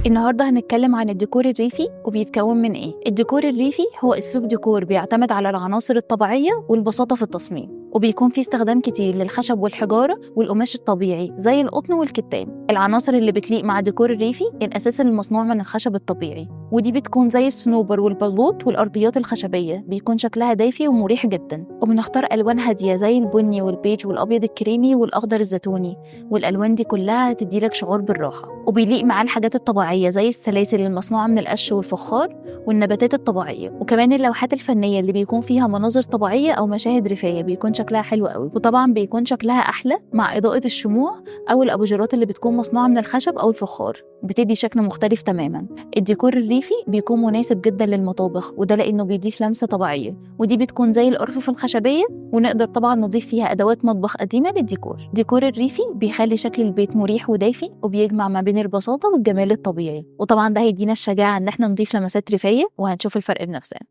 النهارده هنتكلم عن الديكور الريفي وبيتكون من ايه؟ الديكور الريفي هو اسلوب ديكور بيعتمد على العناصر الطبيعية والبساطة في التصميم، وبيكون فيه استخدام كتير للخشب والحجارة والقماش الطبيعي زي القطن والكتان. العناصر اللي بتليق مع الديكور الريفي الأساس المصنوع من الخشب الطبيعي، ودي بتكون زي الصنوبر والبلوط والأرضيات الخشبية، بيكون شكلها دافي ومريح جدا. وبنختار ألوان هادية زي البني والبيج والأبيض الكريمي والأخضر الزيتوني، والألوان دي كلها هتديلك شعور بالراحة. وبيليق معاه الحاجات الطبيعية زي السلاسل المصنوعة من القش والفخار والنباتات الطبيعية، وكمان اللوحات الفنية اللي بيكون فيها مناظر طبيعية أو مشاهد ريفية بيكون شكلها حلو قوي. وطبعا بيكون شكلها أحلى مع إضاءة الشموع أو الأباجورات اللي بتكون مصنوعة من الخشب أو الفخار، بتدي شكل مختلف تماما. الديكور الريفي بيكون مناسب جدا للمطابخ، وده لأنه بيضيف لمسة طبيعية، ودي بتكون زي الأرفف الخشبية، ونقدر طبعا نضيف فيها أدوات مطبخ قديمة للديكور. ديكور الريفي بيخلي شكل البيت مريح ودافي، وبيجمع ما بين البساطة والجمال الطبيعي، وطبعا ده هيدينا الشجاعة إن احنا نضيف لمسات ريفية، وهنشوف الفرق بنفسنا.